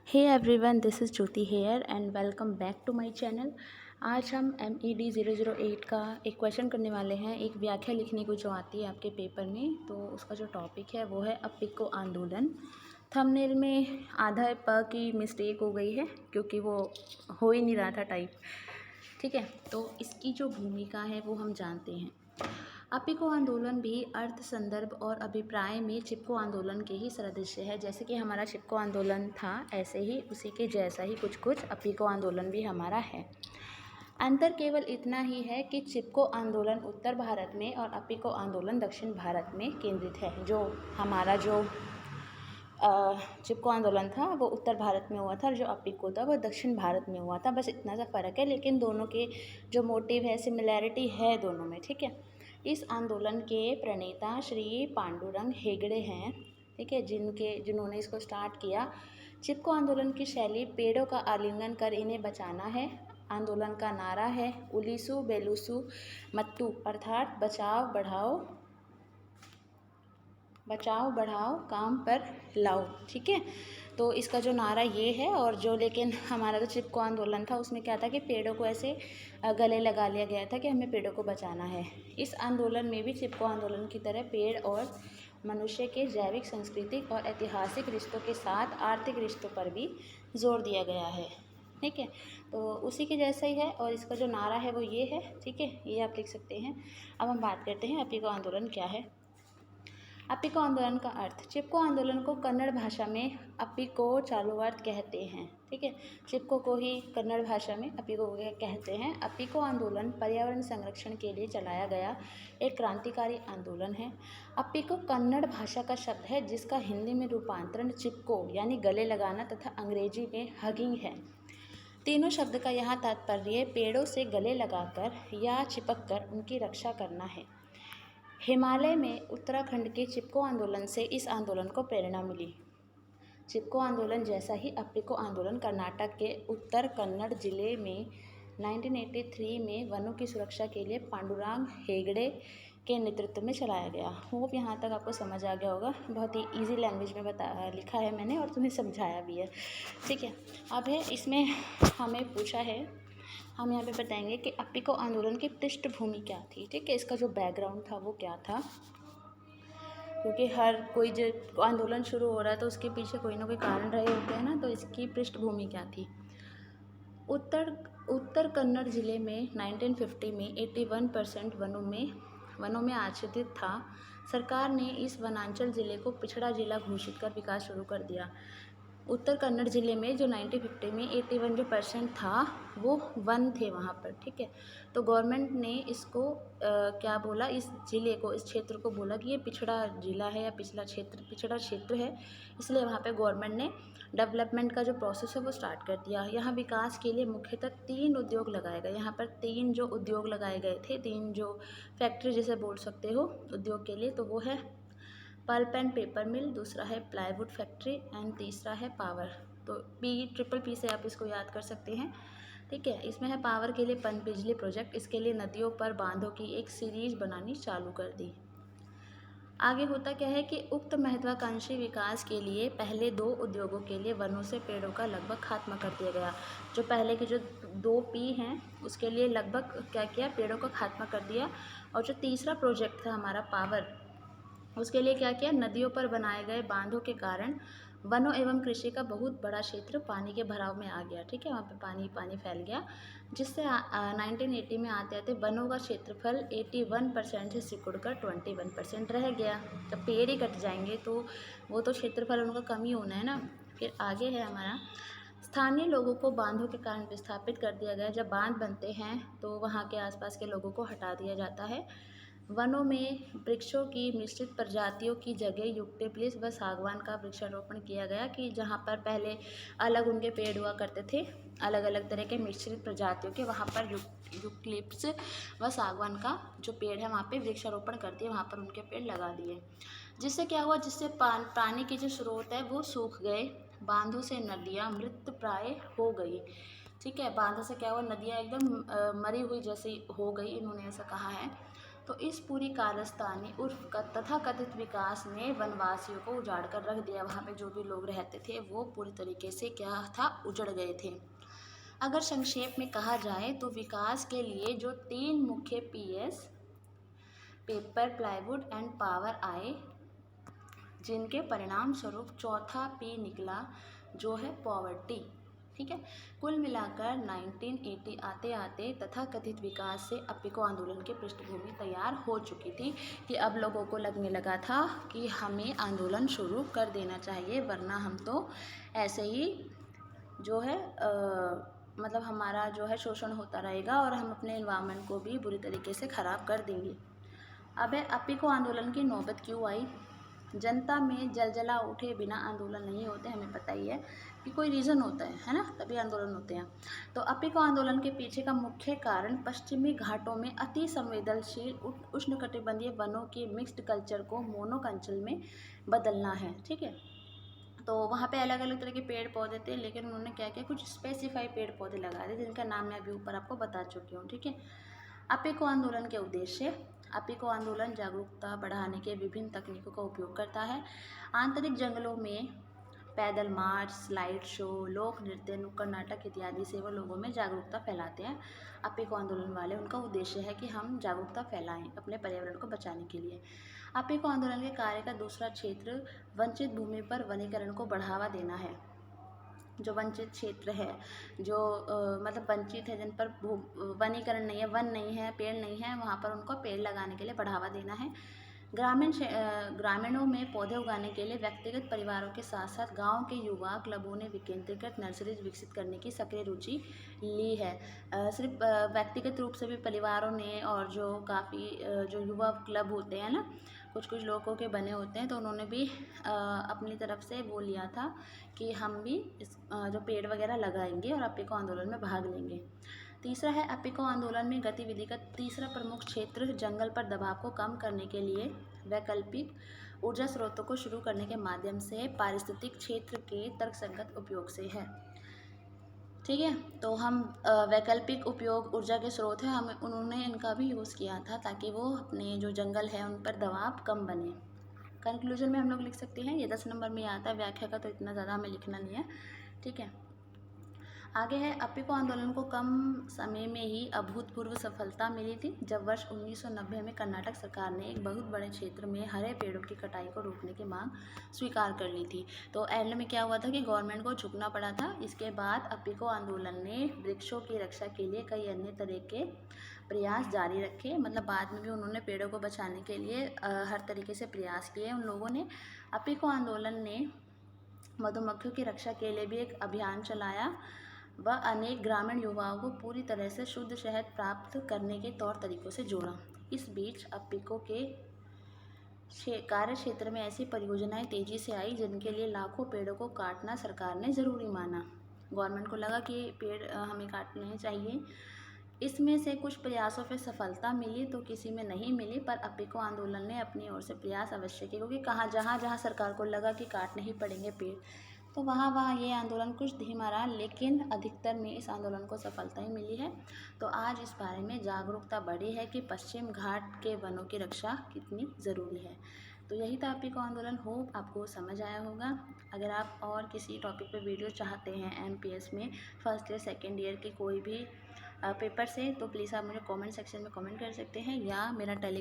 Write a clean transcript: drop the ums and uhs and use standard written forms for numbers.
Hey everyone, this is Jyoti here and welcome back to my channel. आज हम MED 008 का एक क्वेश्चन करने वाले हैं। एक व्याख्या लिखने को जो आती है आपके पेपर में, तो उसका जो टॉपिक है वो है अपिको आंदोलन। थंबनेल में आधा प की मिस्टेक हो गई है क्योंकि वो हो ही नहीं रहा था टाइप। ठीक है, तो इसकी जो भूमिका है वो हम जानते हैं। अपिको आंदोलन भी अर्थ, संदर्भ और अभिप्राय में चिपको आंदोलन के ही सदृश है। जैसे कि हमारा चिपको आंदोलन था, ऐसे ही उसी के जैसा ही कुछ कुछ अपिको आंदोलन भी हमारा है। अंतर केवल इतना ही है कि चिपको आंदोलन उत्तर भारत में और अपिको आंदोलन दक्षिण भारत में केंद्रित है। जो हमारा चिपको आंदोलन था वो उत्तर भारत में हुआ था और जो अपिको था वो दक्षिण भारत में हुआ था। बस इतना सा फ़र्क है, लेकिन दोनों के जो मोटिव है, सिमिलैरिटी है दोनों में। ठीक है, इस आंदोलन के प्रणेता श्री पांडुरंग हेगड़े हैं। ठीक है, जिन्होंने इसको स्टार्ट किया। चिपको आंदोलन की शैली पेड़ों का आलिंगन कर इन्हें बचाना है। आंदोलन का नारा है उलीसु बेलूसु मत्तू, अर्थात बचाओ बढ़ाओ काम पर लाओ। ठीक है, तो इसका जो नारा ये है। और जो लेकिन हमारा जो चिपको आंदोलन था उसमें क्या था कि पेड़ों को ऐसे गले लगा लिया गया था कि हमें पेड़ों को बचाना है। इस आंदोलन में भी चिपको आंदोलन की तरह पेड़ और मनुष्य के जैविक, सांस्कृतिक और ऐतिहासिक रिश्तों के साथ आर्थिक रिश्तों पर भी जोर दिया गया है। ठीक है, तो उसी के जैसा ही है और इसका जो नारा है वो ये है। ठीक है, ये आप लिख सकते हैं। अब हम बात करते हैं अपिको आंदोलन क्या है। अपिको आंदोलन का अर्थ। चिपको आंदोलन को कन्नड़ भाषा में अपिको चालुवार्थ कहते हैं। ठीक है, चिपको को ही कन्नड़ भाषा में अपिको कहते हैं। अपिको आंदोलन पर्यावरण संरक्षण के लिए चलाया गया एक क्रांतिकारी आंदोलन है। अपिको कन्नड़ भाषा का शब्द है जिसका हिंदी में रूपांतरण चिपको यानी गले लगाना तथा अंग्रेजी में हगिंग है। तीनों शब्द का यहाँ तात्पर्य पेड़ों से गले लगाकर या चिपक कर उनकी रक्षा करना है। हिमालय में उत्तराखंड के चिपको आंदोलन से इस आंदोलन को प्रेरणा मिली। चिपको आंदोलन जैसा ही अपिको आंदोलन कर्नाटक के उत्तर कन्नड़ जिले में 1983 में वनों की सुरक्षा के लिए पांडुरंग हेगड़े के नेतृत्व में चलाया गया। होप यहाँ तक आपको समझ आ गया होगा। बहुत ही इजी लैंग्वेज में लिखा है मैंने और तुम्हें समझाया भी है। ठीक है, अब है इसमें हमें पूछा है, हम यहाँ पे बताएंगे कि अपिको आंदोलन की पृष्ठभूमि क्या थी। ठीक है, इसका जो बैकग्राउंड था वो क्या था, क्योंकि हर कोई जो आंदोलन शुरू हो रहा है तो उसके पीछे कोई ना कोई कारण रहे होते हैं ना। तो इसकी पृष्ठभूमि क्या थी। उत्तर कन्नड़ जिले में 1950 में 81% वनों में आच्छादित था। सरकार ने इस वनांचल जिले को पिछड़ा जिला घोषित कर विकास शुरू कर दिया। उत्तर कन्नड़ ज़िले में जो 1950 में 81 जो % था वो वन थे वहाँ पर। ठीक है, तो गवर्नमेंट ने इसको क्या बोला, इस ज़िले को, इस क्षेत्र को बोला कि ये पिछड़ा ज़िला है या पिछड़ा क्षेत्र है। इसलिए वहाँ पे गवर्नमेंट ने डेवलपमेंट का जो प्रोसेस है वो स्टार्ट कर दिया। यहाँ विकास के लिए मुख्यतः 3 उद्योग लगाए गए। यहाँ पर 3 जो उद्योग लगाए गए थे, 3 जो फैक्ट्री जैसे बोल सकते हो उद्योग के लिए, तो वो है पल्प एंड पेपर मिल, दूसरा है प्लाईवुड फैक्ट्री एंड तीसरा है पावर। तो ट्रिपल पी से आप इसको याद कर सकते हैं। ठीक है, इसमें है पावर के लिए पनबिजली प्रोजेक्ट। इसके लिए नदियों पर बांधों की एक सीरीज बनानी चालू कर दी। आगे होता क्या है कि उक्त महत्वाकांक्षी विकास के लिए पहले 2 उद्योगों के लिए वनों से पेड़ों का लगभग खात्मा कर दिया गया। जो पहले के जो 2P हैं उसके लिए लगभग क्या किया, पेड़ों का खात्मा कर दिया। और जो तीसरा प्रोजेक्ट था हमारा पावर, उसके लिए क्या किया, नदियों पर बनाए गए बांधों के कारण वनों एवं कृषि का बहुत बड़ा क्षेत्र पानी के भराव में आ गया। ठीक है, वहाँ पे पानी फैल गया, जिससे 1980 में आते आते वनों का क्षेत्रफल 81% से सिकुड़कर 21% रह गया। जब पेड़ ही कट जाएंगे तो वो तो क्षेत्रफल उनका कम ही होना है ना। फिर आगे है हमारा, स्थानीय लोगों को बांधों के कारण विस्थापित कर दिया गया। जब बांध बनते हैं तो वहाँ के आसपास के लोगों को हटा दिया जाता है। वनों में वृक्षों की मिश्रित प्रजातियों की जगह यूकेलिप्टस व सागवान का वृक्षारोपण किया गया। कि जहाँ पर पहले अलग उनके पेड़ हुआ करते थे, अलग अलग तरह के मिश्रित प्रजातियों के, वहाँ पर यूकेलिप्टस व सागवान का जो पेड़ है वहाँ पे वृक्षारोपण कर दिए, वहाँ पर उनके पेड़ लगा दिए। जिससे क्या हुआ, जिससे पानी के जो स्रोत है वो सूख गए। बांधों से नदियाँ मृत प्राय हो गई। ठीक है, बांधों से क्या हुआ, नदियाँ एकदम मरी हुई जैसी हो गई, इन्होंने ऐसा कहा है। तो इस पूरी कारस्तानी उर्फ तथाकथित विकास ने वनवासियों को उजाड़ कर रख दिया। वहाँ पे जो भी लोग रहते थे वो पूरी तरीके से क्या था, उजड़ गए थे। अगर संक्षेप में कहा जाए तो विकास के लिए जो 3 मुख्य PS paper, plywood and power आए, जिनके परिणाम स्वरूप चौथा P निकला जो है पॉवर्टी। ठीक है, कुल मिलाकर 1980 आते आते तथाकथित विकास से अपिको आंदोलन की पृष्ठभूमि तैयार हो चुकी थी कि अब लोगों को लगने लगा था कि हमें आंदोलन शुरू कर देना चाहिए, वरना हम तो ऐसे ही जो है मतलब हमारा जो है शोषण होता रहेगा और हम अपने एनवायरनमेंट को भी बुरी तरीके से ख़राब कर देंगे। अब अपिको आंदोलन की नौबत क्यों आई? जनता में जलजला उठे बिना आंदोलन नहीं होते, हमें पता ही है कि कोई रीज़न होता है ना, तभी आंदोलन होते हैं। तो अपिको आंदोलन के पीछे का मुख्य कारण पश्चिमी घाटों में अति संवेदनशील उष्णकटिबंधीय वनों के मिक्स्ड कल्चर को मोनोकल्चर में बदलना है। ठीक है, तो वहाँ पे अलग अलग तरह के पेड़ पौधे थे, लेकिन उन्होंने क्या किया, कुछ स्पेसिफाई पेड़ पौधे लगाए थे जिनका नाम मैं अभी ऊपर आपको बता चुकी हूँ। ठीक है, अपिको आंदोलन के उद्देश्य। अपिको आंदोलन जागरूकता बढ़ाने के विभिन्न तकनीकों का उपयोग करता है। आंतरिक जंगलों में पैदल मार्च, स्लाइड शो, लोक नृत्य, नुक्कड़ नाटक इत्यादि से वो लोगों में जागरूकता फैलाते हैं। अपिको आंदोलन वाले, उनका उद्देश्य है कि हम जागरूकता फैलाएं अपने पर्यावरण को बचाने के लिए। अपिको आंदोलन के कार्य का दूसरा क्षेत्र वंचित भूमि पर वनीकरण को बढ़ावा देना है। जो वंचित क्षेत्र है, जो मतलब वंचित है, जिन पर वनीकरण नहीं है, वन नहीं है, पेड़ नहीं है, वहाँ पर उनको पेड़ लगाने के लिए बढ़ावा देना है। ग्रामीणों में पौधे उगाने के लिए व्यक्तिगत परिवारों के साथ साथ गांव के युवा क्लबों ने विकेंद्रीकृत नर्सरीज विकसित करने की सक्रिय रुचि ली है। सिर्फ व्यक्तिगत रूप से भी परिवारों ने, और जो काफ़ी जो युवा क्लब होते हैं ना, कुछ लोगों के बने होते हैं, तो उन्होंने भी अपनी तरफ से वो लिया था कि हम भी इस जो पेड़ वगैरह लगाएंगे और अपिको आंदोलन में भाग लेंगे। तीसरा है अपिको आंदोलन में गतिविधि का तीसरा प्रमुख क्षेत्र जंगल पर दबाव को कम करने के लिए वैकल्पिक ऊर्जा स्रोतों को शुरू करने के माध्यम से पारिस्थितिक क्षेत्र के तर्कसंगत उपयोग से है। ठीक है, तो हम वैकल्पिक उपयोग ऊर्जा के स्रोत हैं, हम उन्होंने इनका भी यूज़ किया था ताकि वो अपने जो जंगल है उन पर दबाव कम बने। कंक्लूजन में हम लोग लिख सकते हैं, ये 10 नंबर में आता है, व्याख्या का तो इतना ज़्यादा हमें लिखना नहीं है। ठीक है, आगे है अपिको आंदोलन को कम समय में ही अभूतपूर्व सफलता मिली थी जब वर्ष 1990 में कर्नाटक सरकार ने एक बहुत बड़े क्षेत्र में हरे पेड़ों की कटाई को रोकने की मांग स्वीकार कर ली थी। तो एंड में क्या हुआ था कि गवर्नमेंट को झुकना पड़ा था। इसके बाद अपिको आंदोलन ने वृक्षों की रक्षा के लिए कई अन्य तरह के प्रयास जारी रखे, मतलब बाद में भी उन्होंने पेड़ों को बचाने के लिए हर तरीके से प्रयास किए उन लोगों ने। अपिको आंदोलन ने मधुमक्खियों की रक्षा के लिए भी एक अभियान चलाया व अनेक ग्रामीण युवाओं को पूरी तरह से शुद्ध शहद प्राप्त करने के तौर तरीकों से जोड़ा। इस बीच अपिको के कार्य क्षेत्र में ऐसी परियोजनाएं तेजी से आई जिनके लिए लाखों पेड़ों को काटना सरकार ने ज़रूरी माना। गवर्नमेंट को लगा कि पेड़ हमें काटने चाहिए। इसमें से कुछ प्रयासों पे सफलता मिली तो किसी में नहीं मिली, पर अपिको आंदोलन ने अपनी ओर से प्रयास अवश्य किए, क्योंकि जहाँ सरकार को लगा कि काटने ही पड़ेंगे पेड़, तो वहाँ ये आंदोलन कुछ धीमा रहा, लेकिन अधिकतर में इस आंदोलन को सफलता ही मिली है। तो आज इस बारे में जागरूकता बढ़ी है कि पश्चिम घाट के वनों की रक्षा कितनी ज़रूरी है। तो यही था अपिको आंदोलन। होप आपको समझ आया होगा। अगर आप और किसी टॉपिक पे वीडियो चाहते हैं MPS में फर्स्ट ईयर सेकेंड ईयर की कोई भी पेपर से, तो प्लीज़ आप मुझे कमेंट सेक्शन में कमेंट कर सकते हैं, या मेरा